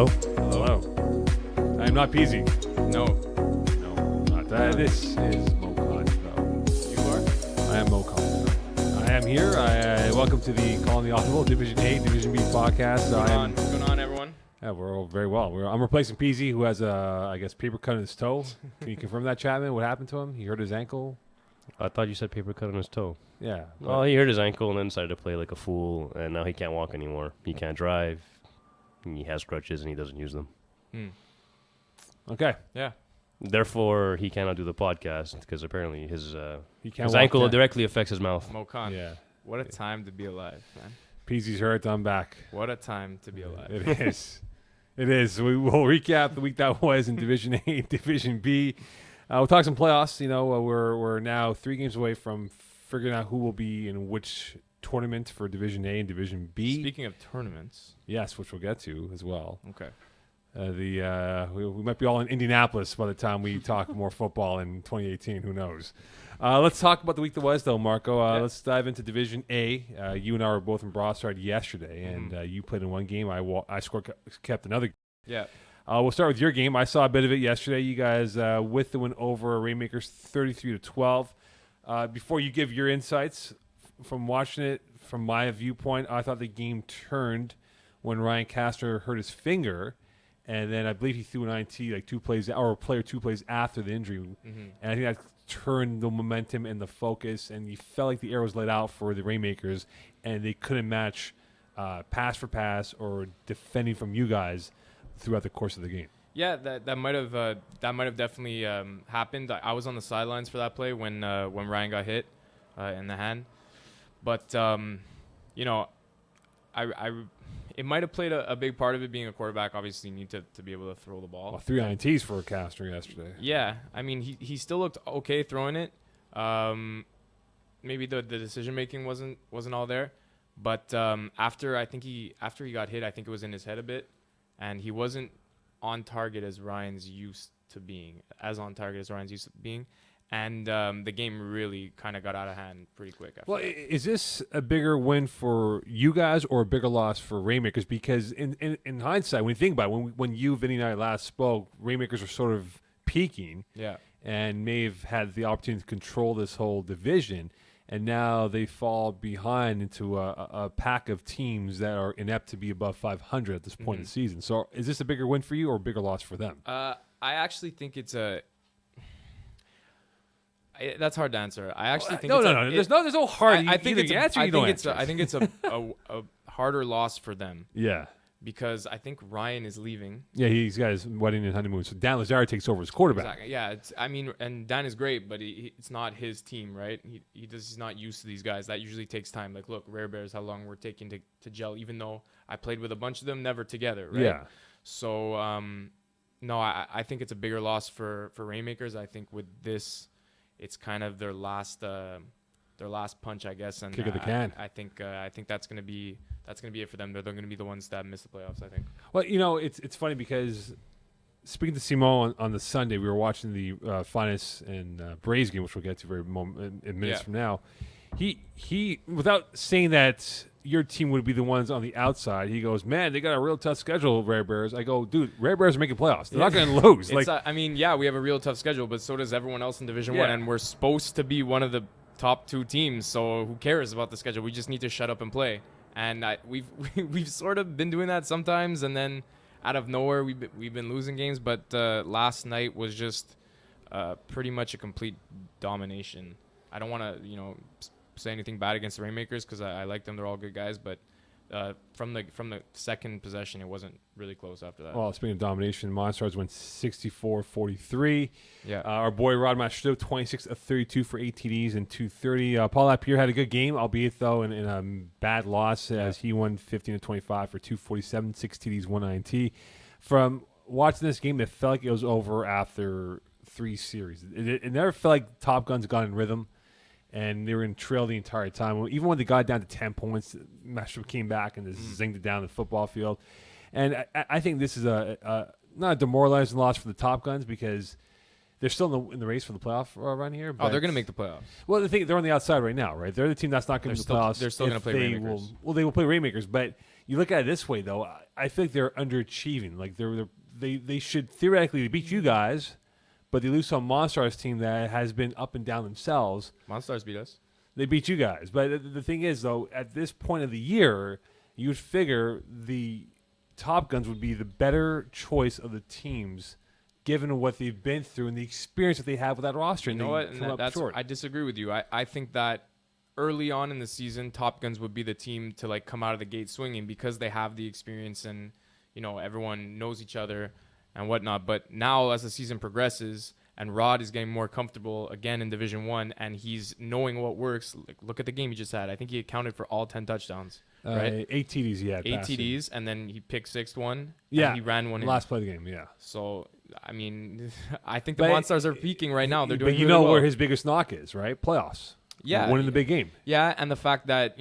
Hello? Hello. I am not Peasy. No. No, not that. This is Mocon. You are? I am Mocon. I am here. Welcome to the Calling the Audible Division A, Division B podcast. What's going on, everyone? Yeah, we're all very well. I'm replacing Peasy, who has I guess, paper cut in his toe. Can you confirm that, Chapman? What happened to him? He hurt his ankle? I thought you said paper cut on his toe. Yeah. Well, he hurt his ankle and then decided to play like a fool, and now he can't walk anymore. He can't drive. He has crutches, and he doesn't use them. Okay. Yeah. Therefore, he cannot do the podcast because apparently his His ankle directly affects his mouth. Mocon. Yeah. What a time to be alive, man. Peasy's hurt. I'm back. What a time to be alive. It is. It is. We will recap the week that was in Division A, Division B. We'll talk some playoffs. You know, we're now 3 games away from figuring out who will be in which tournament for Division A and Division B. Speaking of tournaments. Yes, which we'll get to as well. Okay. We might be all in Indianapolis by the time we talk more football in 2018. Who knows? Let's talk about the week that was, though, Marco. Let's dive into Division A. You and I were both in Broadside yesterday, and you played in one game. I kept another. Yeah. We'll start with your game. I saw a bit of it yesterday. You guys with the win over Rainmakers 33-12. Before you give your insights from watching it, from my viewpoint, I thought the game turned when Ryan Castor hurt his finger, and then I believe he threw an INT like 2 plays after the injury, and I think that turned the momentum and the focus, and you felt like the air was let out for the Rainmakers, and they couldn't match pass for pass or defending from you guys throughout the course of the game. Yeah, that might have definitely happened. I was on the sidelines for that play when Ryan got hit in the hand, but you know, it might have played a big part of it. Being a quarterback, obviously, you need to be able to throw the ball. Well, 3 INTs for a Castor yesterday. Yeah, I mean, he still looked okay throwing it. Maybe the decision making wasn't all there, but after he got hit, I think it was in his head a bit, and he wasn't on target as Ryan's used to being, and the game really kind of got out of hand pretty quick after that. Is this a bigger win for you guys or a bigger loss for Rainmakers? Because in hindsight, when you think about it, when you, Vinny, and I last spoke, Rainmakers were sort of peaking, and may have had the opportunity to control this whole division, and now they fall behind into a pack of teams that are inept to be above 500 at this point in the season. So is this a bigger win for you or a bigger loss for them? I actually think it's that's hard to answer. I actually think there's no hard. I think it's a harder loss for them. Yeah. Because I think Ryan is leaving. Yeah, he's got his wedding and honeymoon. So Dan Lazare takes over as quarterback. Exactly. Yeah, and Dan is great, but it's not his team, right? He's not used to these guys. That usually takes time. Like, look, Rare Bears, how long we're taking to gel, even though I played with a bunch of them, never together, right? Yeah. So, no, I think it's a bigger loss for Rainmakers. I think with this, it's kind of their last punch, I guess. And kick of the can. I think that's gonna be it for them. They're going to be the ones that miss the playoffs, I think. Well, you know, it's funny because speaking to Simon on the Sunday, we were watching the Finest and Braves game, which we'll get to in minutes from now. He without saying that your team would be the ones on the outside, he goes, man, they got a real tough schedule, Rare Bears. I go, dude, Rare Bears are making playoffs. They're not going to lose. We have a real tough schedule, but so does everyone else in Division 1, and we're supposed to be one of the top 2 teams, so who cares about the schedule? We just need to shut up and play. And we've sort of been doing that sometimes, and then out of nowhere we've been losing games. But last night was just pretty much a complete domination. I don't want to say anything bad against the Rainmakers because I like them; they're all good guys. But from the second possession, it wasn't really close after that. Well, speaking of domination, Monstars went 64-43. Yeah. Our boy Rod Machado, 26 of 32 for 8 TDs and 230. Paul Lapierre had a good game, albeit though in a bad loss as he won 15-25 for 247, 6 TDs, 1 INT. From watching this game, it felt like it was over after 3 series. It never felt like Top Guns got in rhythm. And they were in trail the entire time. Even when they got down to 10 points, Mastro came back and just zinged it down the football field. And I think this is not a demoralizing loss for the Top Guns because they're still in the race for the playoff run here. They're going to make the playoffs. Well, they're on the outside right now, right? They're the team that's not going to make the playoffs. They're still going to play Rainmakers. They will play Rainmakers, but you look at it this way, though. I think they're underachieving. Like they should theoretically beat you guys, but they lose to a Monstars team that has been up and down themselves. Monstars beat us. They beat you guys. But the thing is, though, at this point of the year, you would figure the Top Guns would be the better choice of the teams, given what they've been through and the experience that they have with that roster. You know what? And I disagree with you. I think that early on in the season, Top Guns would be the team to like come out of the gate swinging because they have the experience and everyone knows each other and whatnot. But now, as the season progresses, and Rod is getting more comfortable again in Division 1, and he's knowing what works. Like, look at the game he just had. I think he accounted for all 10 touchdowns, right? 8 TDs he had. 8 TDs, and then he picked sixth one. Yeah. And he ran one last play of the game, yeah. So, I mean, I think the Monstars are peaking right now. They're doing But really well. where his biggest knock is, right? Playoffs. Yeah. Winning the big game. Yeah, and the fact that,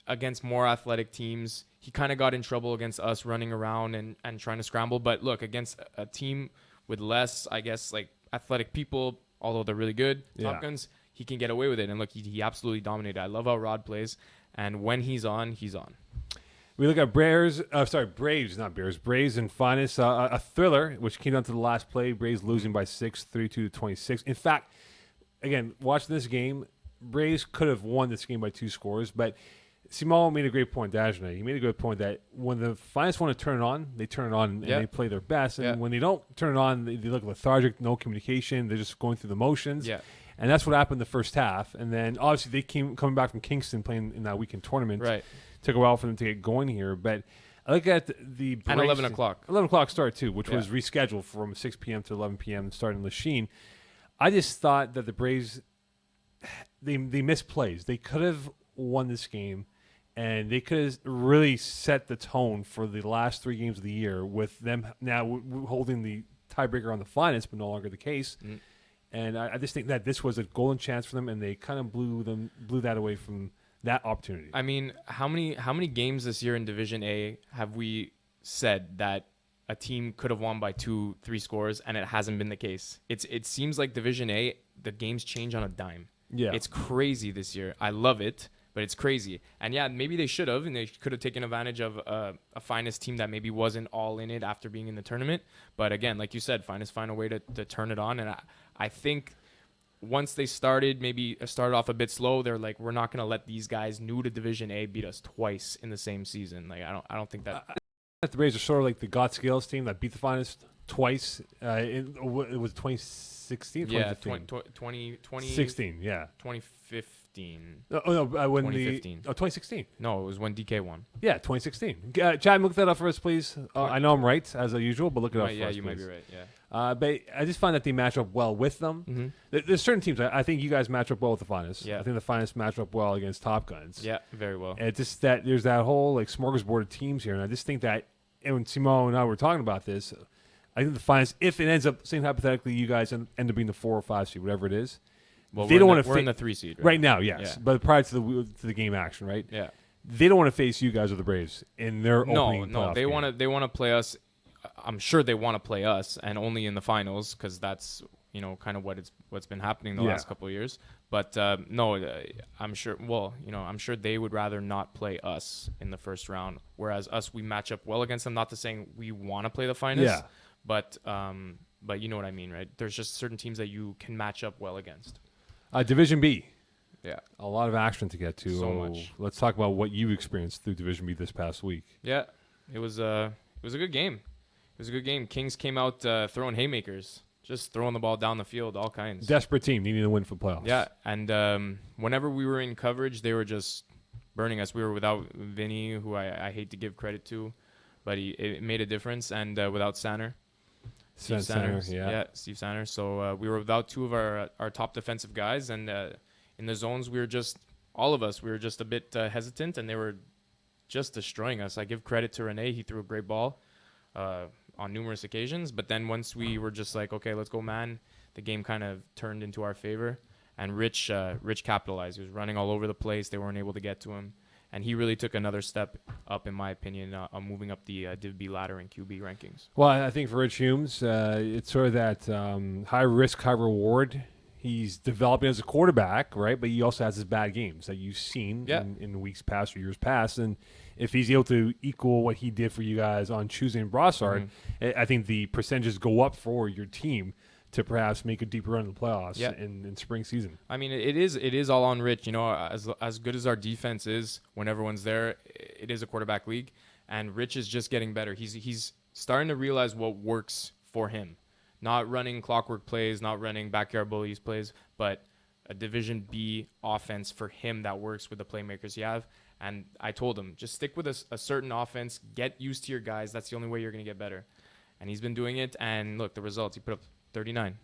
against more athletic teams, he kind of got in trouble against us running around and trying to scramble. But look, against a team with less, I guess, like, athletic people, although they're really good, Top Guns, he can get away with it. And look, he absolutely dominated. I love how Rod plays, and when he's on, he's on. We look at Braves, not Bears. Braves and Finest, a thriller, which came down to the last play. Braves losing by 6, 32-26. In fact, again, watching this game, Braves could have won this game by 2 scores, but Simon made a great point, Dagenet. He made a good point that when the Finest want to turn it on, they turn it on and they play their best. And when they don't turn it on, they look lethargic, no communication. They're just going through the motions. Yeah. And that's what happened the first half. And then obviously they coming back from Kingston playing in that weekend tournament. Right. Took a while for them to get going here. But I look at the Braves, and 11 o'clock. 11 o'clock start too, which was rescheduled from 6 p.m. to 11 p.m. starting Lachine. I just thought that the Braves, they missed plays. They could have won this game. And they could have really set the tone for the last 3 games of the year with them now holding the tiebreaker on the Finest, but no longer the case. Mm. And I just think that this was a golden chance for them, and they kind of blew that away from that opportunity. I mean, how many games this year in Division A have we said that a team could have won by 2-3 scores, and it hasn't been the case? It seems like Division A, the games change on a dime. Yeah, it's crazy this year. I love it. But it's crazy. And yeah, maybe they should have, and they could have taken advantage of a Finest team that maybe wasn't all in it after being in the tournament. But again, like you said, Finest find a way to turn it on. And I think once they started off a bit slow, they're like, we're not going to let these guys new to Division A beat us twice in the same season. Like, I don't think that. The Braves are sort of like the God Scales team that beat the Finest twice. It was 2016? Yeah, 2016, yeah. 2015. When 2015. 2016. No, it was when DK won. Yeah, 2016. Chad, look that up for us, please. I know I'm right, as usual, but look it up for us, you please. Might be right, yeah. But I just find that they match up well with them. Mm-hmm. There's certain teams. I think you guys match up well with the Finest. Yeah. I think the Finest match up well against Top Guns. Yeah, very well. And it's just that there's that whole like smorgasbord of teams here, and I just think that, and when Simone and I were talking about this, I think the Finest, if it ends up, saying hypothetically, you guys end up being the 4 or 5 seed, whatever it is. Well, they don't want to. We're in the 3 seed right now, yes. Yeah. But prior to the game action, right? Yeah. They don't want to face you guys or the Braves in their opening. No. They want to play us. I'm sure they want to play us, and only in the finals, because that's kind of what's been happening the last couple of years. But I'm sure. Well, I'm sure they would rather not play us in the first round, whereas us, we match up well against them. Not to saying we want to play the finals, but you know what I mean, right? There's just certain teams that you can match up well against. Division B. Yeah. A lot of action to get to. So much. Let's talk about what you experienced through Division B this past week. Yeah. It was a good game. It was a good game. Kings came out throwing haymakers, just throwing the ball down the field, all kinds. Desperate team, needing to win for playoffs. Yeah. And whenever we were in coverage, they were just burning us. We were without Vinny, who I hate to give credit to, but it made a difference, and without Sanner. Steve Sanders, Steve Sanders. So we were without 2 of our top defensive guys, and in the zones, we were just a bit hesitant, and they were just destroying us. I give credit to Rene; he threw a great ball on numerous occasions. But then once we were just like, okay, let's go, man, the game kind of turned into our favor, and Rich capitalized. He was running all over the place; they weren't able to get to him. And he really took another step up, in my opinion, on moving up the Div B ladder in QB rankings. Well, I think for Rich Humes, it's sort of that high risk, high reward. He's developing as a quarterback, right? But he also has his bad games that you've seen in weeks past or years past. And if he's able to equal what he did for you guys on Tuesday in Brossard, I think the percentages go up for your team to perhaps make a deeper run in the playoffs in spring season. I mean, it is all on Rich. You know, as good as our defense is when everyone's there, it is a quarterback league, and Rich is just getting better. He's starting to realize what works for him. Not running clockwork plays, not running backyard bullies plays, but a Division B offense for him that works with the playmakers you have. And I told him, just stick with a certain offense, get used to your guys. That's the only way you're going to get better. And he's been doing it, and look, the results. He put up 39.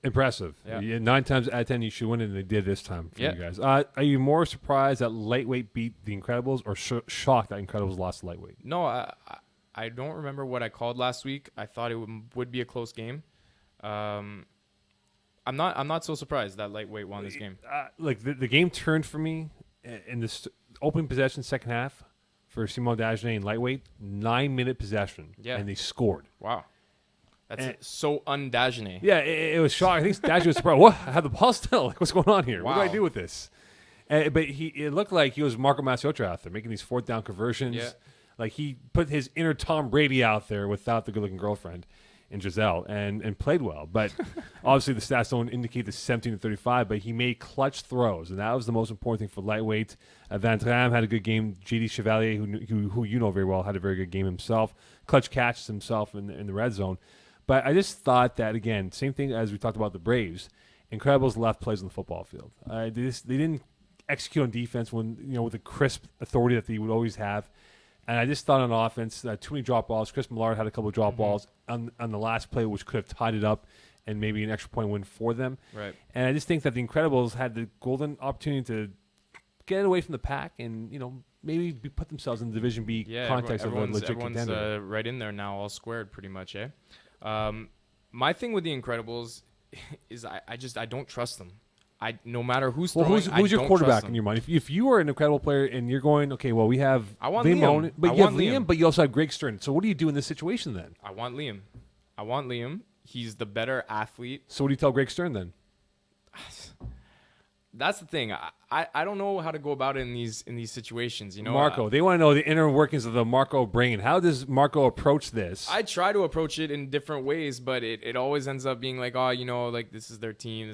Impressive. Yeah. 9 times out of 10 you should win it, and they did this time for you guys. Are you more surprised that lightweight beat the Incredibles, or shocked that Incredibles lost to lightweight? No, I don't remember what I called last week. I thought it would be a close game. I'm not so surprised that lightweight won this game. Like the game turned for me in this opening possession second half for Simon Dagenet in lightweight, 9-minute possession, and they scored. Wow. That's so un-Dagenet. Yeah, it was shocking. I think Dagenet was surprised. What? I have the ball still. Like, what's going on here? Wow. What do I do with this? But it looked like he was Marco Masiotra out there, making these fourth down conversions. Yeah. Like, he put his inner Tom Brady out there without the good-looking girlfriend in Giselle and played well. But obviously the stats don't indicate the 17-35, but he made clutch throws, and that was the most important thing for lightweight. Van Tram had a good game. JD Chevalier, who you know very well, had a very good game himself. Clutch catches himself in the red zone. But I just thought that, again, same thing as we talked about the Braves, Incredibles left plays on the football field. They didn't execute on defense with the crisp authority that they would always have. And I just thought on offense, too many drop balls. Chris Millard had a couple of drop balls on the last play, which could have tied it up and maybe an extra point win for them. Right. And I just think that the Incredibles had the golden opportunity to get away from the pack and, maybe put themselves in the Division B context of a legit contender. Everyone's right in there now, all squared pretty much, eh? My thing with the Incredibles is I don't trust them. No matter who's throwing, who's your quarterback in your mind? If you are an incredible player and you're going, okay, well, we have Liam. But you have Liam, but you also have Greg Stern. So what do you do in this situation then? I want Liam. He's the better athlete. So what do you tell Greg Stern then? That's the thing. I don't know how to go about it in these situations. Marco, they want to know the inner workings of the Marco brain. How does Marco approach this? I try to approach it in different ways, but it always ends up being like, like this is their team,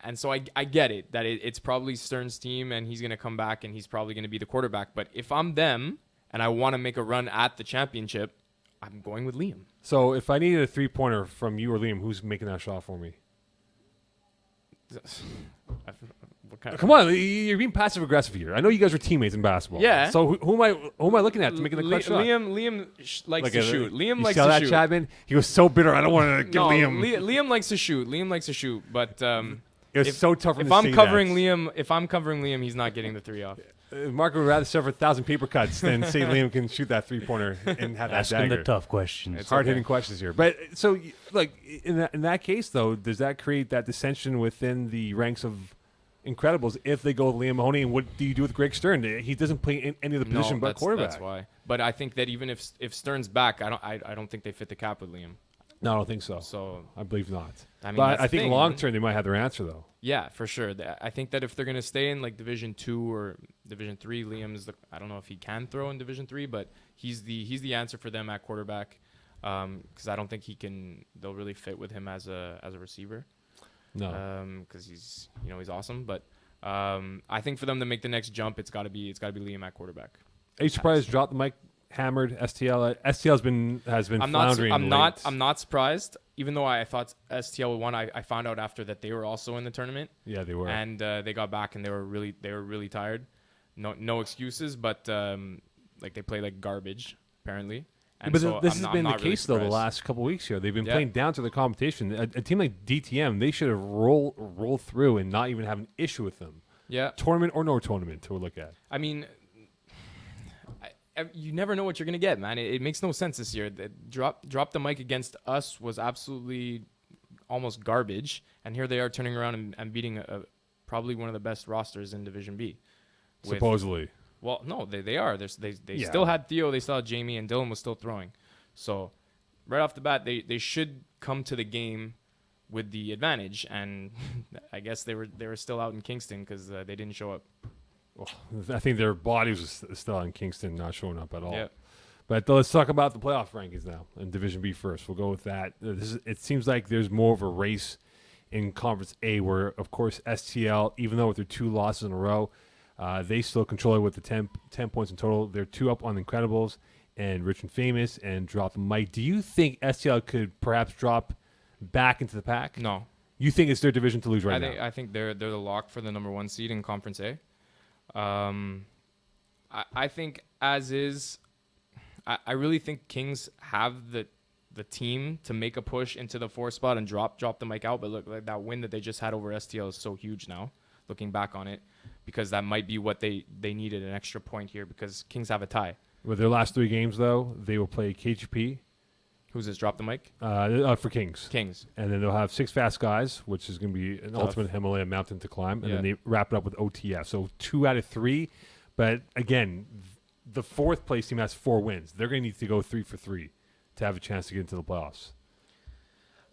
and so I get it that it's probably Stern's team, and he's gonna come back and he's probably gonna be the quarterback. But if I'm them and I want to make a run at the championship, I'm going with Liam. So if I needed a 3-pointer from you or Liam, who's making that shot for me? Come on, you're being passive aggressive here. I know you guys were teammates in basketball. Yeah. So who am I looking at to making the clutch shot? Liam likes to shoot. Liam you likes saw to that, shoot. Chapman? He was so bitter. I don't want to give Liam. Liam likes to shoot. But it was so tough. If I'm covering Liam, he's not getting the 3 off. Mark would rather suffer 1,000 paper cuts than say Liam can shoot that 3-pointer and have that dagger. Asking the tough questions. It's hard-hitting questions here. But so, like in that case, though, does that create that dissension within the ranks of Incredibles if they go with Liam Mahoney? And what do you do with Greg Stern? He doesn't play in any of the position but quarterback. That's why. But I think that even if Stern's back, I don't think they fit the cap with Liam. No, I don't think so. So I believe not. But I think long term they might have their answer though. Yeah, for sure. I think that if they're going to stay in like Division 2 or Division 3, Liam's I don't know if he can throw in Division 3, but he's the answer for them at quarterback. Because I don't think they'll really fit with him as a receiver. No. Because he's awesome, but I think for them to make the next jump, it's got to be Liam at quarterback. Are you surprised? Drop the mic. Hammered STL. STL has been floundering. I'm not surprised. Even though I thought STL would win, I found out after that they were also in the tournament. Yeah, they were. And they got back and they were really tired. No excuses, but they play like garbage apparently. And but so this has been the really case though the last couple of weeks here. They've been playing down to the competition. A team like DTM, they should have rolled through and not even have an issue with them. Yeah, tournament or no tournament to look at. I mean. You never know what you're going to get, man. It makes no sense this year. Drop the mic against us was absolutely almost garbage, and here they are turning around and beating probably one of the best rosters in Division B. Supposedly. Well, no, they are. They still had Theo, they still had Jamie, and Dylan was still throwing. So right off the bat, they should come to the game with the advantage, and I guess they were still out in Kingston because they didn't show up. Well, I think their bodies are still in Kingston, not showing up at all. Yeah. But let's talk about the playoff rankings now in Division B first. We'll go with that. It seems like there's more of a race in Conference A where, of course, STL, even though with their 2 losses in a row, they still control it with the 10 points in total. They're 2 up on the Incredibles and Rich and Famous and drop the mic. Do you think STL could perhaps drop back into the pack? No. You think it's their division to lose now? I think they're the lock for the number 1 seed in Conference A. I think as is, I really think Kings have the team to make a push into the 4 spot and drop the mic out. But look, like that win that they just had over STL is so huge now, looking back on it, because that might be what they needed, an extra point here, because Kings have a tie. With their last 3 games, though, they will play KGP. Who's this? Drop the mic? For Kings. Kings. And then they'll have 6 Fast Guys, which is going to be an Tough. ultimate Himalaya mountain to climb. And Yeah. then they wrap it up with OTF. So 2 out of 3. But again, the 4th place team has 4 wins. They're going to need to go 3 for 3 to have a chance to get into the playoffs.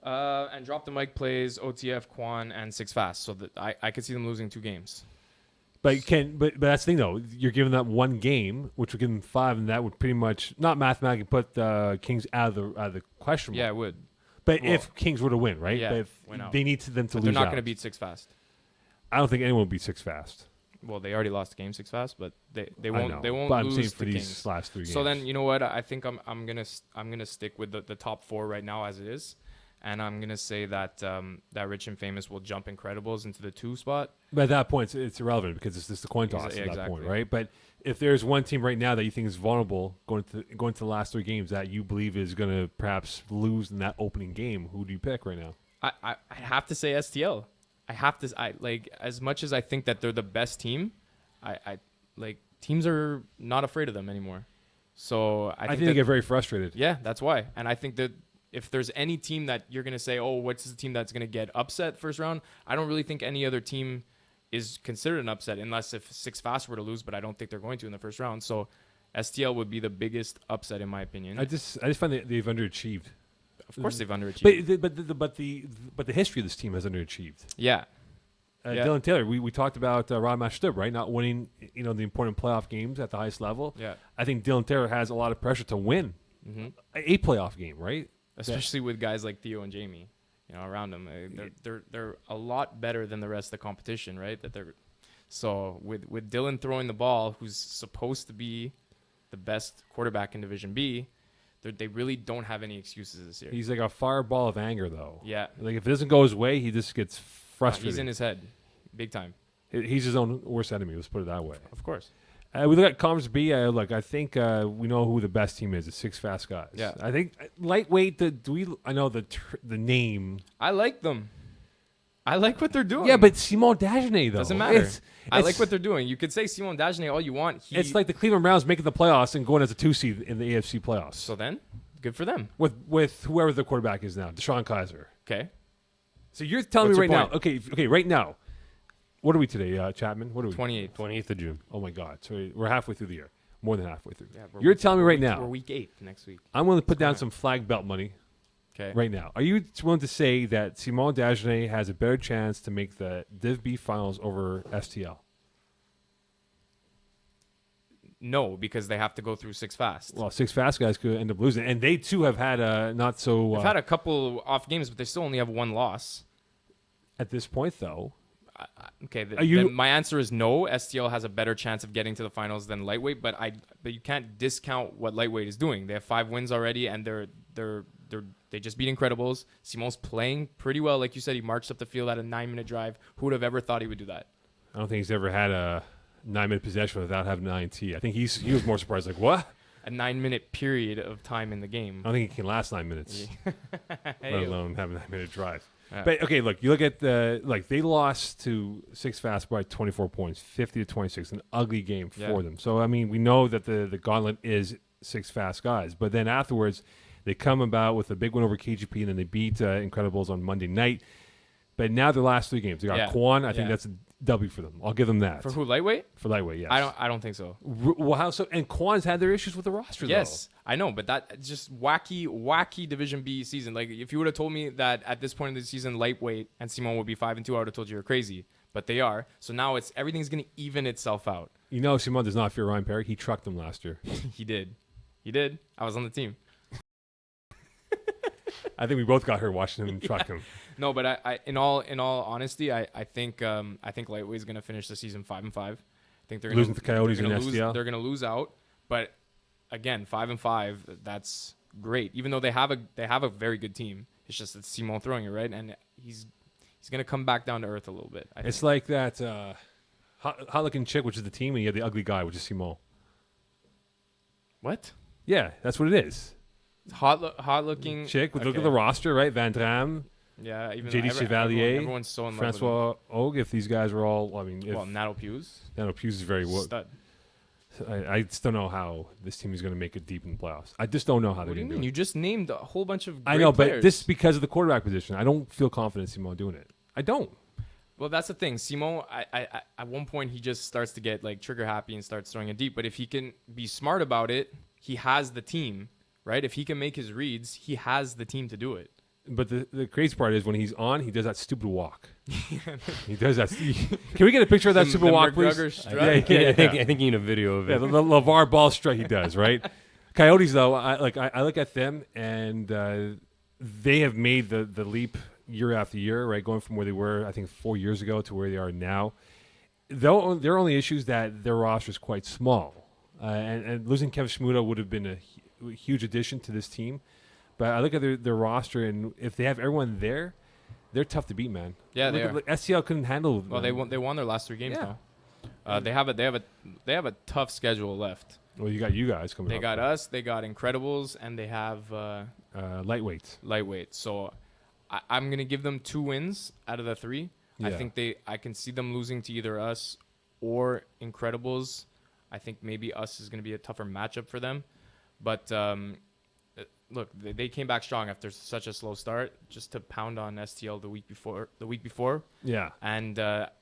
And Drop the Mic plays OTF, Quan, and 6 Fast. So that I could see them losing 2 games. But that's the thing, though. You're giving that 1 game, which would give them 5, and that would pretty much, not mathematically, put the Kings out of the question mark. Yeah, it would. But Well, if Kings were to win, right? yeah, But if win out. they need them to But lose they're not out. going to beat 6 Fast. I don't think anyone will beat 6 Fast. Well, they already lost the game 6 Fast, but they I won't know, they won't but I'm lose saying to for these Kings. last 3 games. So then, you know what? I think I'm gonna stick with the top 4 right now as it is, and I'm gonna say that that Rich and Famous will jump Incredibles into the 2 spot. But at that point, it's irrelevant because it's just the coin toss Yeah, at that point, exactly. right? But if there's one team right now that you think is vulnerable going to the last 3 games that you believe is going to perhaps lose in that opening game, who do you pick right now? I have to say STL. I like, as much as I think that they're the best team, I like, teams are not afraid of them anymore. So I think they get very frustrated. yeah, that's why. And I think that if there's any team that you're going to say, oh, what's the team that's going to get upset first round, I don't really think any other team is considered an upset unless if 6 Fast were to lose, but I don't think they're going to in the first round. So STL would be the biggest upset in my opinion. I just find that they've underachieved. Of course they've underachieved. But the history of this team has underachieved. Yeah. Yeah. Dylan Taylor, we talked about Rod Mashtub, right? Not winning, the important playoff games at the highest level. Yeah. I think Dylan Taylor has a lot of pressure to win a playoff game, right? Especially with guys like Theo and Jamie, around them. They're a lot better than the rest of the competition, right? So with Dylan throwing the ball, who's supposed to be the best quarterback in Division B, they really don't have any excuses this year. He's like a fireball of anger, though. Yeah. Like if it doesn't go his way, he just gets frustrated. He's in his head, big time. He's his own worst enemy. Let's put it that way. Of course. We look at Conference B. I think we know who the best team is. It's 6 Fast Guys. Yeah. I think lightweight. I know the name. I like them. I like what they're doing. Yeah, but Simon Dagenet, though. Doesn't matter. I like it's- what they're doing. You could say Simon Dagenet all you want. It's like the Cleveland Browns making the playoffs and going as a 2 seed in the AFC playoffs. So then, good for them. With whoever the quarterback is now, Deshaun Kaiser. Okay. So you're telling What's me right your now, okay, right now, what are we today, Chapman? What are we? 28th. 28th of June. Oh my God! So we're halfway through the year, more than halfway through. Yeah, You're telling me right We're now, week 8 next week. I'm willing to put down Correct. some flag belt money Okay. right now. Are you willing to say that Simon Dagenet has a better chance to make the Div B finals over STL? No, because they have to go through 6 Fast. Well, 6 Fast Guys could end up losing, and they too have had a not so. They've had a couple off games, but they still only have 1 loss. At this point, though, Okay, you- my answer is no. STL has a better chance of getting to the finals than lightweight, but you can't discount what lightweight is doing. They have 5 wins already, and they just beat Incredibles. Simon's playing pretty well, like you said. He marched up the field at a 9-minute drive. Who would have ever thought he would do that? I don't think he's ever had a 9-minute possession without having an INT. I think he was more surprised, like what? A 9-minute period of time in the game. I don't think he can last 9 minutes, Hey, let alone have a 9-minute drive. Yeah. But okay, look, you look at they lost to 6 Fast by 24 points, 50-26, an ugly game for them. So I mean, we know that the gauntlet is 6 Fast Guys, but then afterwards they come about with a big win over KGP, and then they beat Incredibles on Monday night. But now their last 3 games, they got Quan. I think that's a W for them. I'll give them that. For who, lightweight? For lightweight, yes. I don't think so. Well, how so? And Quan's had their issues with the roster, Yes, I know, but that just wacky Division B season. Like if you would have told me that at this point in the season, lightweight and Simon would be 5-2, I would have told you you're crazy. but they are. So now everything's going to even itself out. You know, Simon does not fear Ryan Perry. He trucked him last year. He did. I was on the team. I think we both got hurt watching him truck him. No, but I in all honesty, I think Lightweight's going to finish the season 5-5. I think they're losing to Coyotes in STL. They're going to lose out, but again, 5-5, that's great. Even though they have a very good team, it's just that Simon throwing it right, and he's going to come back down to earth a little bit. It's like that hot-looking chick, which is the team, and you have the ugly guy, which is Simon. What? Yeah, that's what it is. Hot-looking chick. Look at the roster, right? Van Dram. Yeah, even JD Chevalier, everyone's so in love Francois Hogue. If these guys are all, Nato Pews. Nato Pews is very stud. I just don't know how this team is going to make it deep in the playoffs. I just don't know how they're going to do it. You just named a whole bunch of great I know, players. but this is because of the quarterback position. I don't feel confident in Simon doing it. I don't. Well, that's the thing. Simon, I at one point, he just starts to get like trigger happy and starts throwing it deep. But if he can be smart about it, he has the team, right? If he can make his reads, he has the team to do it. But the crazy part is when he's on, he does that stupid walk. He does that. Can we get a picture of that stupid walk, please? I think you need a video of it. Yeah, the LeVar Ball strut he does, right? Coyotes, though, I look at them, and they have made the leap year after year, right? Going from where they were, I think, 4 years ago to where they are now. Though their only issue is that their roster is quite small. And losing Kevin Schmuda would have been a huge addition to this team. But I look at their roster, and if they have everyone there, they're tough to beat, man. Yeah, they are. STL couldn't handle. Well, they won their last 3 games now. They have a tough schedule left. Well, you got you guys coming. They got us. They got Incredibles, and they have lightweight. So I'm gonna give them 2 wins out of the 3. Yeah. I can see them losing to either us or Incredibles. I think maybe us is gonna be a tougher matchup for them, but. Look, they came back strong after such a slow start, just to pound on STL the week before. Yeah. And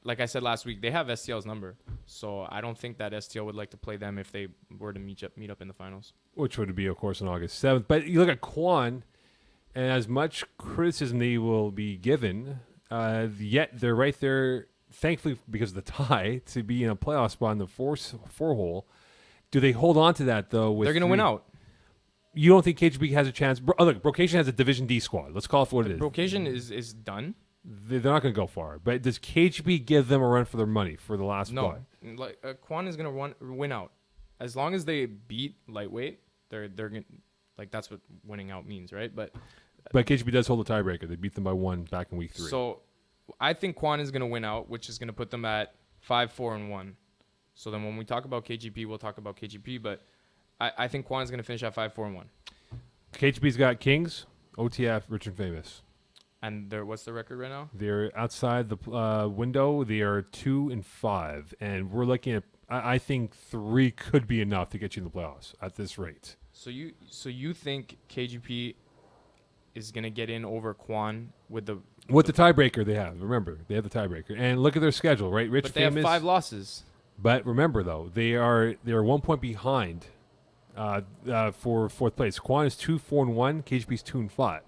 like I said last week, they have STL's number, so I don't think that STL would like to play them if they were to meet up in the finals. Which would be, of course, on August 7th. But you look at Quan, and as much criticism they will be given, yet they're right there, thankfully because of the tie, to be in a playoff spot in the four hole. Do they hold on to that though? They're going to win out. You don't think KGB has a chance? Look, Brocation has a Division D squad. Let's call it for what it is. Brocation is done. They're not going to go far. But does KGB give them a run for their money for the last spot? No. Like Quan is going to win out. As long as they beat Lightweight, they're going like that's what winning out means, right? But KGB does hold a tiebreaker. They beat them by 1 back in week 3. So I think Quan is going to win out, which is going to put them at 5-4-1. So then when we talk about KGP, we'll talk about KGP, but I think Quan is going to finish at 5-4-1. KGP's got Kings, OTF, Rich and Famous. And what's the record right now? They're outside the window. They are 2-5, and we're looking at. I think 3 could be enough to get you in the playoffs at this rate. So you think KGP is going to get in over Quan with the tiebreaker they have? Remember, they have the tiebreaker, and look at their schedule, right? Rich, but they Famous, have 5 losses. But remember, though, they are 1 point behind. For 4th place. Quan is 2-4-1. KGP is 2-5.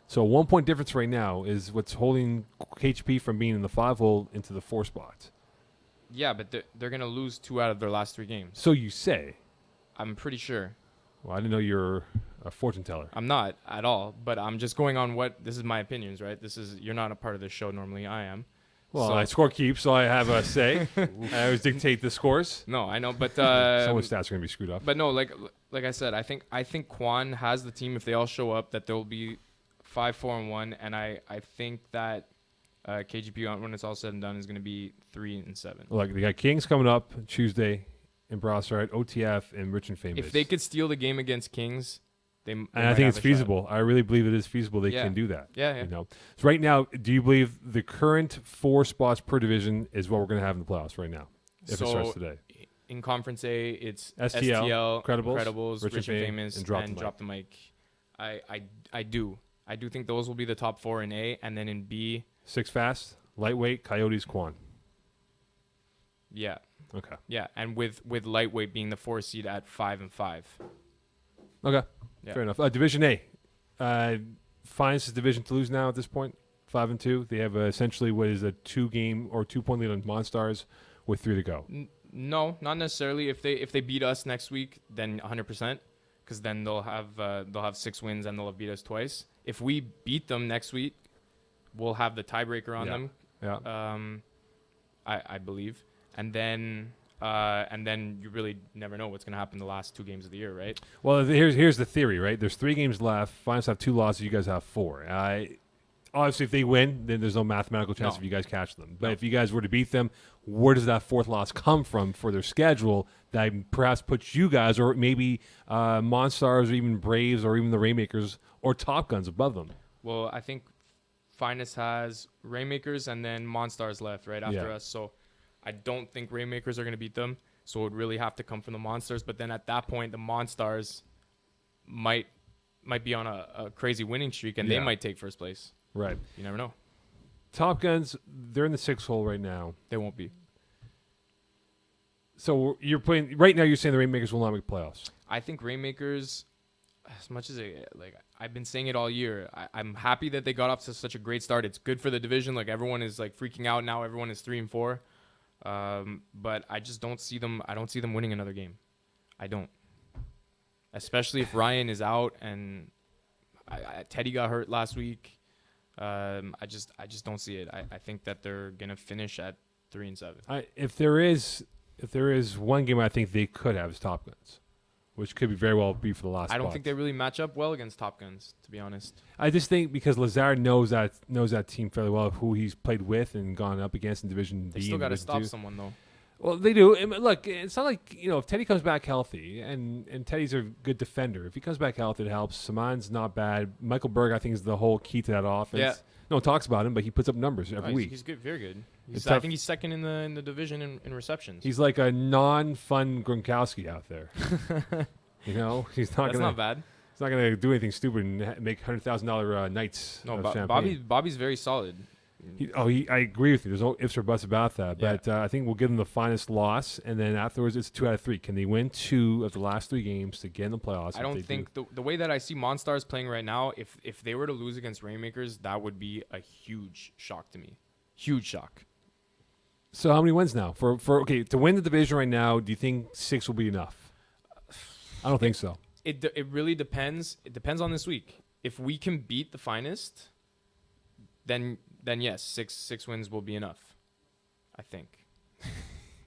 So 1 point difference right now is what's holding KGP from being in the 5 hole into the 4 spot. Yeah, but they're going to lose 2 out of their last 3 games. So you say. I'm pretty sure. Well, I didn't know you're a fortune teller. I'm not at all, but I'm just going on this is my opinions, right? You're not a part of this show normally. I am. Well, I score keep, so I have a say. I always dictate the scores. No, I know, but someone's stats are gonna be screwed up. But no, like I said, I think Quan has the team if they all show up that they'll be 5-4-1, and I think that KGP when it's all said and done is gonna be 3-7. Like they got Kings coming up Tuesday in Brossard, OTF, and Rich and Famous. If they could steal the game against Kings. And I think it's feasible. I really believe it is feasible. They can do that. Yeah. You know. So right now, do you believe the current 4 spots per division is what we're going to have in the playoffs right now? If it starts today. In Conference A, it's STL, Incredibles, Rich and Famous, and Drop the Mic. I do think those will be the top 4 in A, and then in B, 6 Fast, Lightweight, Coyotes, Quan. Yeah. Okay. Yeah, and with Lightweight being the 4 seed at 5-5. Okay. Yeah. Fair enough. Division A. Finest division to lose now at this point. 5-2. They have essentially what is a 2-game or 2-point lead on Monstars with 3 to go. No, not necessarily. If they beat us next week, then 100%, because then they'll have 6 wins and they'll have beat us twice. If we beat them next week, we'll have the tiebreaker on them. Yeah. I believe, and then you really never know what's going to happen the last 2 games of the year, right? Well, here's the theory, right? There's 3 games left. Finals have 2 losses. You guys have 4. Obviously, if they win, then there's no mathematical chance if you guys catch them. But if you guys were to beat them, where does that 4th loss come from for their schedule that perhaps puts you guys, or maybe Monstars, or even Braves, or even the Rainmakers, or Top Guns above them? Well, I think Finest has Rainmakers and then Monstars left right after us. So I don't think Rainmakers are going to beat them. So it would really have to come from the Monstars. But then at that point, the Monstars might be on a crazy winning streak, and they might take first place. Right. You never know. Top Guns, they're in the 6th hole right now. They won't be. So you're playing right now. You're saying the Rainmakers will not make playoffs. I think Rainmakers, as much as I've been saying it all year, I'm happy that they got off to such a great start. It's good for the division. Like, everyone is like freaking out now. Everyone is 3-4. But I just don't see them. I don't see them winning another game. I don't. Especially if Ryan is out and Teddy got hurt last week. I just don't see it. I think that they're gonna finish at 3-7. If there is one game I think they could have is Top Guns, which could be very well be for the last. I don't spot. think they really match up well against Top Guns, to be honest. I just think because Lazard knows that team fairly well, who he's played with and gone up against in Division They D. still got to Division stop 2. someone though. Well, they do. I mean, look, it's not like, if Teddy comes back healthy, and Teddy's a good defender. If he comes back healthy, it helps. Saman's not bad. Michael Berg, I think, is the whole key to that offense. Yeah. No one talks about him, but he puts up numbers every week. He's good, very good. I think he's second in the division in receptions. He's like a non-fun Gronkowski out there. He's not. That's not bad. He's not gonna do anything stupid and make $100,000 nights. No, of champagne. Bobby's very solid. I agree with you. There's no ifs or buts about that. Yeah. But I think we'll give them the finest loss, and then afterwards it's 2 out of 3. Can they win 2 of the last 3 games to get in the playoffs? I don't think the way that I see Monstars playing right now, if they were to lose against Rainmakers, that would be a huge shock to me. Huge shock. So how many wins now? For to win the division right now, do you think 6 will be enough? I don't think so. It really depends. It depends on this week. If we can beat the Finest, then yes, six wins will be enough, I think.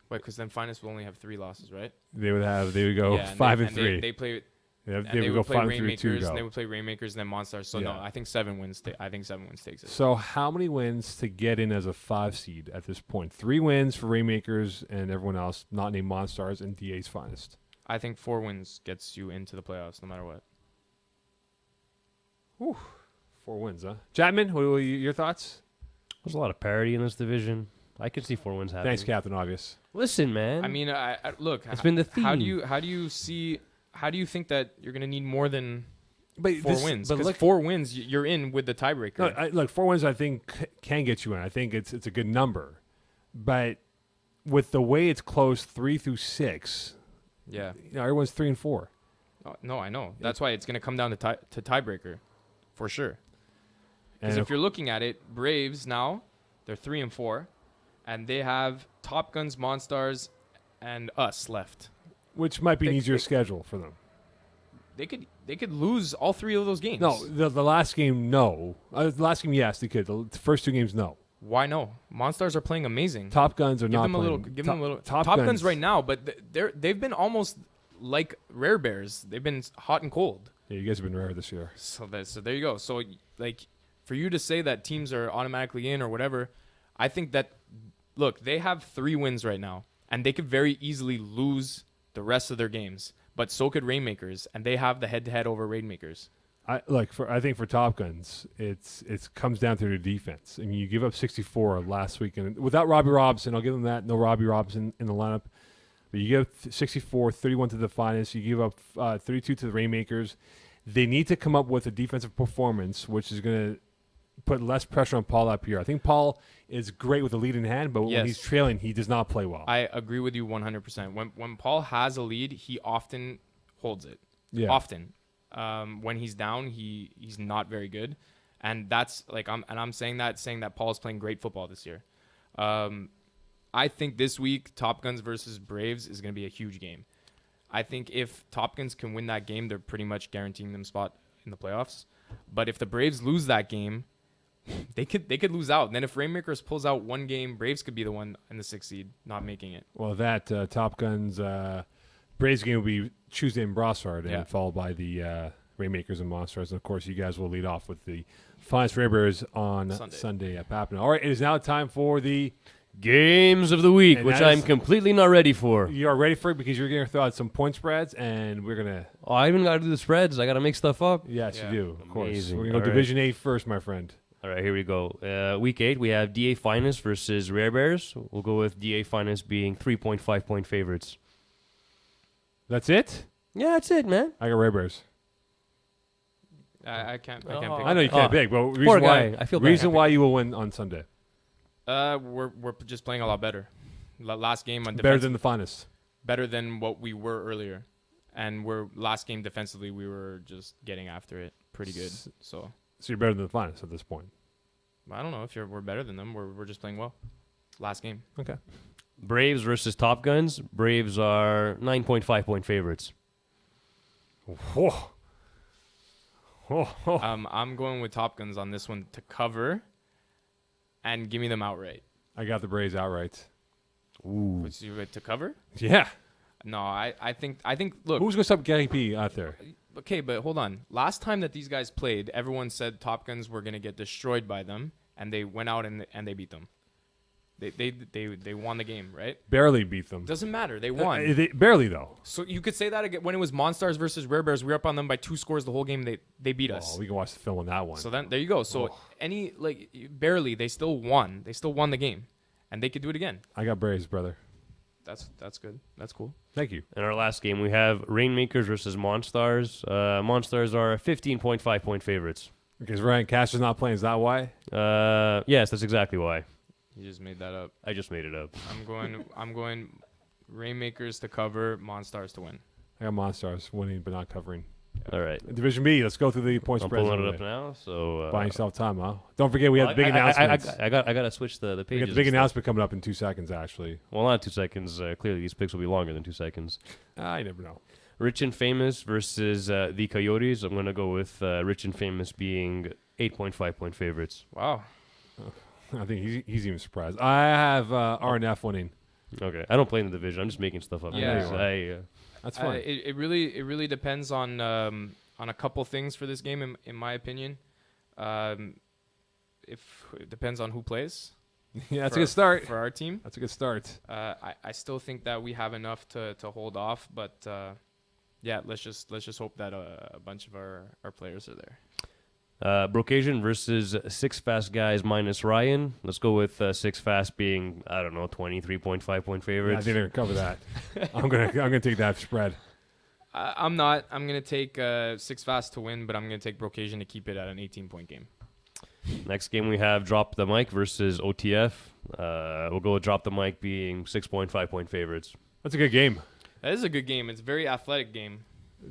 Wait, because then Finest will only have 3 losses, right? They would go 5-3. They play. They would go play 5-3 Rainmakers, 2 and they would play Rainmakers and then Monstars. So no, I think 7 wins. I think 7 wins takes it. So how many wins to get in as a 5 seed at this point? 3 wins for Rainmakers and everyone else not named Monstars and DA's Finest. I think 4 wins gets you into the playoffs, no matter what. Whew. 4 wins, huh? Chapman, what are your thoughts? There's a lot of parity in this division. I could see 4 wins happening. Thanks, Captain Obvious. Listen, man. I mean, look. It's been the theme. How do you think that you're going to need more than 4 wins? But Because 4 wins, you're in with the tiebreaker. Look, 4 wins I think can get you in. I think it's a good number. But with the way it's close 3 through 6, yeah. Everyone's 3 and 4. No, I know. That's why it's going to come down to tiebreaker, for sure. Because And if you're looking at it, Braves now, they're 3 and 4, and they have Top Guns, Monstars, and us left. which might be an easier schedule for them. They could lose all 3 of those games. No, the last game, no. The last game, yes, they could. The first 2 games, no. Why no? Monstars are playing amazing. Top Guns are give not them a playing. little. Give them a little. Top Guns right now, but they've been almost like Rare Bears. They've been hot and cold. Yeah, you guys have been rare this year. So there you go. So like, for you to say that teams are automatically in or whatever, I think that look, they have 3 wins right now, and they could very easily lose the rest of their games. But so could Rainmakers, and they have the head-to-head over Rainmakers. I think for Top Guns, it comes down to their defense. I mean, you give up 64 last week, and without Robbie Robinson, I'll give them that. No Robbie Robinson in the lineup, but you give 64, 31 to the Finest. You give up 32 to the Rainmakers. They need to come up with a defensive performance, which is going to put less pressure on Paul up here. I think Paul is great with the lead in hand, but when he's trailing, he does not play well. I agree with you 100%. When Paul has a lead, he often holds it. Yeah. Often. When he's down, he's not very good. And that's like I'm saying that Paul's playing great football this year. I think this week Top Guns versus Braves is going to be a huge game. I think if Top Guns can win that game, they're pretty much guaranteeing them spot in the playoffs. But if the Braves lose that game, they could lose out. And then if Rainmakers pulls out one game, Braves could be the one in the 6th seed not making it. Well, that Top Guns Braves game will be Tuesday in Brossard, and followed by the Rainmakers and Monsters. And, of course, you guys will lead off with the Finest Rainmakers on Sunday at Papineau. All right, it is now time for the Games of the Week, and which I'm completely not ready for. You are ready for it because you're going to throw out some point spreads, and we're going to... Oh, I even got to do the spreads. I got to make stuff up. Yes, you do, of course. Amazing. We're going to go Division 8 first, my friend. All right, here we go. Week 8, we have DA Finest versus Rare Bears. We'll go with DA Finest being 3.5 point favorites. That's it? Yeah, that's it, man. I got Rare Bears. I can't pick. I know you can't pick, but poor guy. I feel bad. Reason why you will win on Sunday. We're just playing a lot better. Last game on defense, Better than the Finest. better than what we were earlier, and last game defensively we were just getting after it pretty good. So you're better than the Finest at this point. I don't know if we're better than them. We're just playing well. Last game. Okay. Braves versus Top Guns. Braves are 9.5 point favorites. Whoa. Oh. I'm going with Top Guns on this one to cover, and give me them outright. I got the Braves outright. Ooh. Which you to cover? Yeah. No, I think look. Who's going to stop Gary P out there? Okay, but hold on. Last time that these guys played, everyone said Top Guns were going to get destroyed by them, and they went out and they beat them. They won the game, right? Barely beat them. Doesn't matter. They won. Barely, though. So you could say that again when it was Monstars versus Rare Bears. We were up on them by 2 scores the whole game. They beat us. Oh, we can watch the film on that one. So then there you go. So barely, they still won. They still won the game, and they could do it again. I got Braves, brother. That's good. That's cool. Thank you. In our last game, we have Rainmakers versus Monstars. Monstars are 15.5 point favorites. Because Ryan Castor's not playing. Is that why? Yes, that's exactly why. You just made that up. I just made it up. I'm going Rainmakers to cover, Monstars to win. I got Monstars winning but not covering. All right. Division B, let's go through the point I'm spreads. pulling it up now. So buying yourself time, huh? Don't forget we have the big announcements. I got to switch the We pages. got the big announcement coming up in 2 seconds, actually. Well, not 2 seconds. Clearly, these picks will be longer than 2 seconds. I never know. Rich and Famous versus the Coyotes. I'm going to go with Rich and Famous being 8.5 point favorites. Wow. I think he's even surprised. I have RNF winning. Okay, I don't play in the division. I'm just making stuff up. Yeah. That's fine. It really depends on a couple things for this game, in my opinion. If it depends on who plays. Yeah, that's a good start for our team. That's a good start. I still think that we have enough to hold off, but yeah, let's just hope that a bunch of our players are there. Brocasian versus Six Fast Guys minus Ryan. Let's go with Six Fast being 23.5 point favorites. Yeah, I think they're gonna cover that. I'm gonna take that spread. I'm not. I'm gonna take Six Fast to win, but I'm gonna take Brocasian to keep it at an 18-point game. Next game we have Drop the Mic versus OTF. We'll go with Drop the Mic being 6.5 point favorites. That's a good game. That is a good game. It's a very athletic game.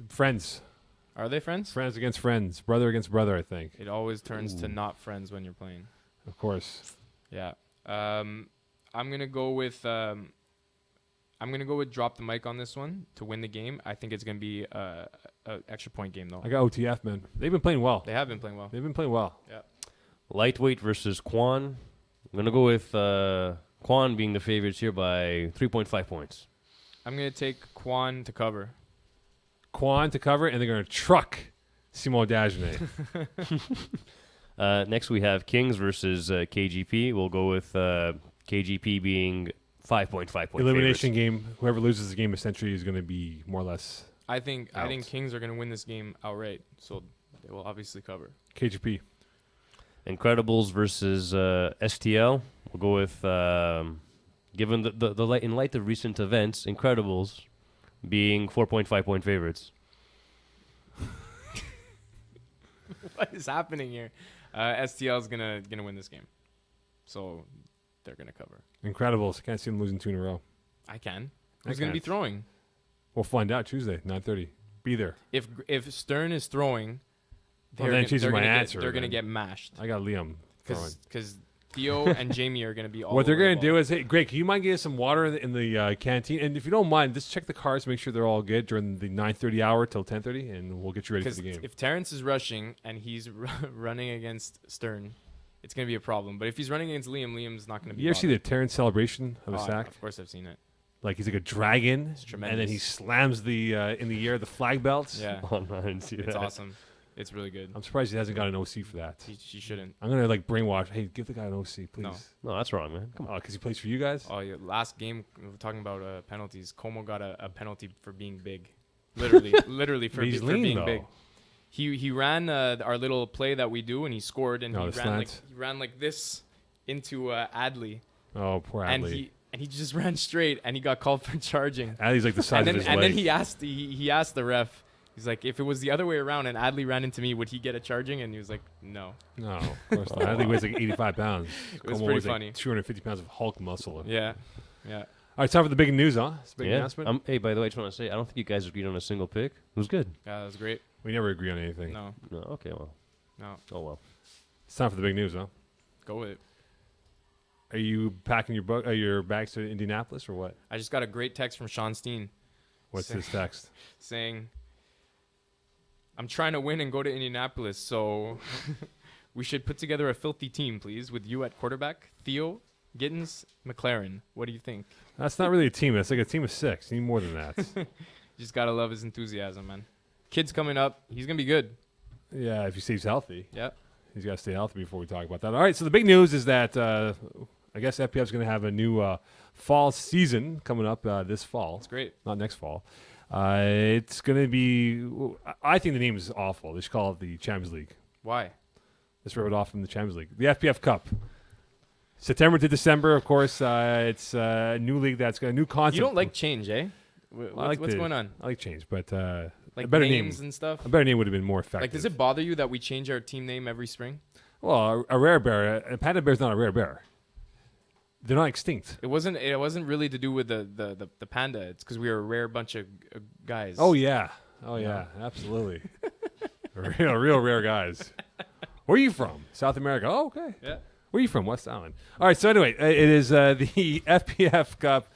Friends. Are they friends? Friends against friends. Brother against brother, I think. It always turns to not friends when you're playing. Of course. Yeah. I'm gonna go with Drop the Mic on this one to win the game. I think it's gonna be a extra point game though. I got OTF, man. They've been playing well. They have been playing well. They've been playing well. Yeah. Lightweight versus Quan. I'm gonna go with Quan being the favorites here by 3.5 points. I'm gonna take Quan to cover. Quan to cover, and they're going to truck Simon Dagenet. Next, we have Kings versus KGP. We'll go with KGP being 5.5 point elimination favorites. game. Whoever loses the game essentially is going to be more or less I think out. Kings are gonna win this game outright, so they will obviously cover. KGP. Incredibles versus STL. We'll go with given the light in light of recent events, Incredibles being 4.5 point favorites. What is happening here? STL is gonna win this game, so they're gonna cover. Incredibles. Can't see them losing 2 in a row. I can. I Who's gonna be can't. throwing? We'll find out Tuesday, 9:30. Be there. If Stern is throwing, Well, then changes my answer. They're going to then. get mashed. I got Liam. Because Theo and Jamie are going to be all What they're going to do is, hey, Greg, can you mind getting some water in the canteen? And if you don't mind, just check the cars, make sure they're all good during the 9:30 hour till 10:30, and we'll get you ready for the game. If Terrence is rushing and he's running against Stern, it's going to be a problem. But if he's running against Liam, Liam's not going to be. You ever see the Terrence celebration of a sack? Of course, I've seen it. Like he's like a dragon, It's tremendous. and then he slams the in the air the flag belts. Yeah, Oh, no, I didn't see it's that. awesome. It's really good. I'm surprised he hasn't got an OC for that. He shouldn't. I'm gonna like brainwash. Hey, give the guy an OC, please. No. No, that's wrong, man. Come on. Oh, because he plays for you guys. Oh, yeah. Last game, we were talking about penalties. Como got a penalty for being big. Literally for He's for lean, being though. big. He ran our little play that we do, and he scored, and No, he the ran slant. like this into Adley, Oh, poor Adley. and he just ran straight, and he got called for charging. Adley's like the size of his And leg. then he asked the ref. He's like, if it was the other way around and Adley ran into me, would he get a charging? And he was like, no. No, of course not. Adley weighs like 85 pounds. It was Como pretty weighs funny. Like 250 pounds of Hulk muscle. Yeah. All right, time for the big news, huh? It's a big Yeah. announcement. Hey, by the way, I just want to say, I don't think you guys agreed on a single pick. It was good. Yeah, that was great. We never agree on anything. No. No, okay, well. No. Oh, well. It's time for the big news, huh? Go with it. Are you packing your bags to Indianapolis or what? I just got a great text from Sean Steen What's this text? saying, I'm trying to win and go to Indianapolis, so we should put together a filthy team, please, with you at quarterback, Theo, Gittins, McLaren. What do you think? That's not really a team. That's like a team of 6. You need more than that. You just got to love his enthusiasm, man. Kid's coming up. He's going to be good. Yeah, if he stays healthy. Yeah. He's got to stay healthy before we talk about that. All right, so the big news is that I guess FPF's going to have a new fall season coming up this fall. It's great. Not next fall. It's going to be – I think the name is awful. They should call it the Champions League. Why? Let's rip it off from the Champions League. The FPF Cup. September to December, of course. It's a new league that's got a new concept. You don't like change, eh? What's going on? I like change, but a Like better names name. and stuff? A better name would have been more effective. Like, does it bother you that we change our team name every spring? Well, a rare bear. A panda bear is not a rare bear. They're not extinct. It wasn't really to do with the panda. It's because we were a rare bunch of guys. Oh yeah, absolutely. real rare guys. Where are you from? South America. Oh, okay. Yeah. Where are you from? West Island. All right. So anyway, it is the FPF Cup.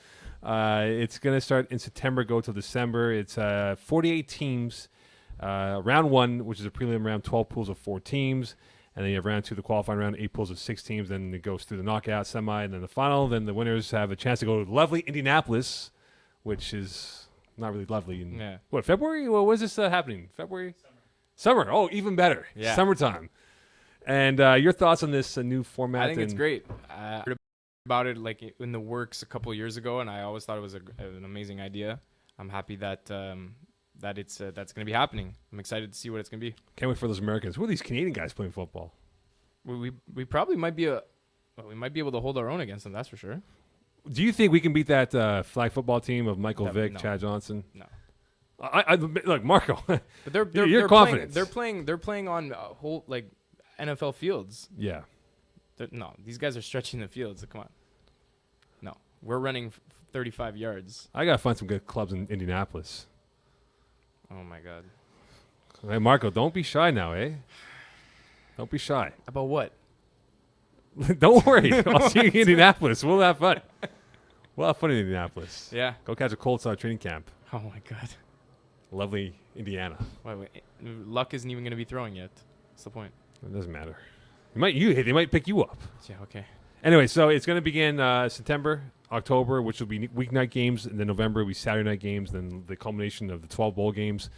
It's going to start in September, go till December. It's 48 teams. Round 1, which is a prelim round, 12 pools of 4 teams. And then you have round 2, the qualifying round, 8 pools of 6 teams. Then it goes through the knockout, semi, and then the final. Then the winners have a chance to go to lovely Indianapolis, which is not really lovely. In, what, February? Well, when's this happening? February? Summer. Oh, even better. Yeah. Summertime. And your thoughts on this new format? I think it's great. I heard about it like in the works a couple years ago, and I always thought it was an amazing idea. I'm happy that that's going to be happening. I'm excited to see what it's going to be. Can't wait for those Americans. Who are these Canadian guys playing football? We probably might be we might be able to hold our own against them. That's for sure. Do you think we can beat that flag football team of Michael Vick, no. Chad Johnson? No. I look, Marco. But they're you're confident. They're playing on whole like NFL fields. Yeah. No, these guys are stretching the fields. Come on. No, we're running 35 yards. I gotta find some good clubs in Indianapolis. Oh my God. Hey, Marco, don't be shy now, eh? Don't be shy. About what? Don't worry. I'll see you in Indianapolis. We'll have fun. We'll have fun in Indianapolis. Yeah. Go catch a cold start training camp. Oh my God. Lovely Indiana. Wait. Luck isn't even going to be throwing yet. What's the point? It doesn't matter. They might pick you up. Yeah. Okay. Anyway, so it's going to begin September, October, which will be weeknight games, and then November will be Saturday night games, then the culmination of the 12 bowl games.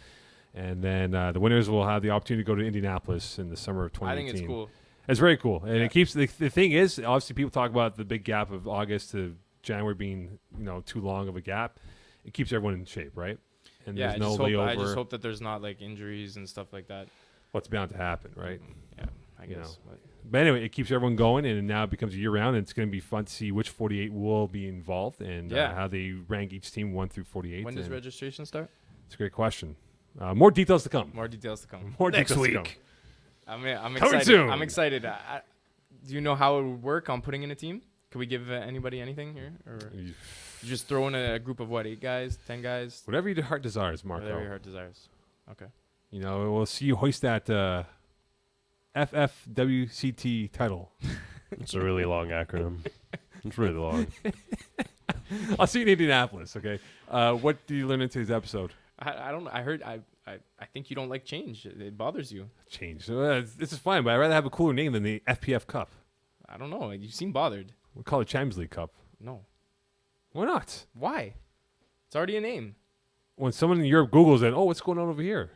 And then the winners will have the opportunity to go to Indianapolis in the summer of 2018. I think it's cool. It's very cool. And it keeps the thing is, obviously people talk about the big gap of August to January being, too long of a gap. It keeps everyone in shape, right? And Yeah, there's no layover. I just hope that there's not like injuries and stuff like that. What's bound to happen, right? Yeah, I guess. But anyway, it keeps everyone going, and now it becomes a year-round, and it's going to be fun to see which 48 will be involved and how they rank each team 1 through 48. When does registration start? It's a great question. More details to come. More details to come. More Next details week. to come. I'm Coming excited. soon. I'm excited. Do you know how it would work on putting in a team? Can we give anybody anything here? Or you just throw in a group of what, 8 guys, 10 guys? Whatever your heart desires, Marco. Whatever your heart desires. Okay. We'll see you hoist that FFWCT title. It's a really long acronym. It's really long. I'll see you in Indianapolis, okay? What did you learn in today's episode? I don't. I heard. I think you don't like change. It bothers you. Change. This is fine, but I'd rather have a cooler name than the FPF Cup. I don't know. You seem bothered. We'll call it Champions League Cup. No. Why not? Why? It's already a name. When someone in Europe Googles it, what's going on over here?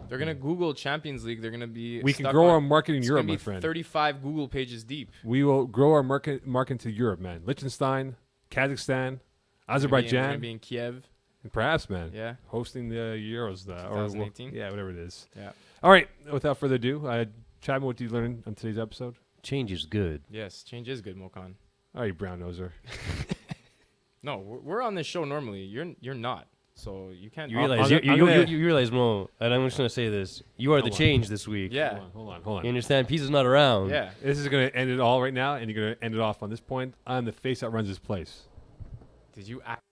They're gonna Google Champions League. They're gonna be. We can grow our market in Europe, my it's friend. 35 Google pages deep. We will grow our market to Europe, man. Liechtenstein, Kazakhstan, Azerbaijan. We're gonna be in Kiev. And perhaps, man. Yeah. Hosting the Euros. 2018? Yeah, whatever it is. Yeah. All right. Without further ado, Chapman, what did you learn on today's episode? Change is good. Yes, change is good, Mokan. Oh, you brown noser. No, we're on this show normally. You're not. So you can't. You realize you realize, Mo, and I'm just gonna say this: you are the change this week. Yeah. Hold You on. understand? Peace is not around. Yeah. This is going to end it all right now, and you're going to end it off on this point. I'm the face that runs this place. Did you act?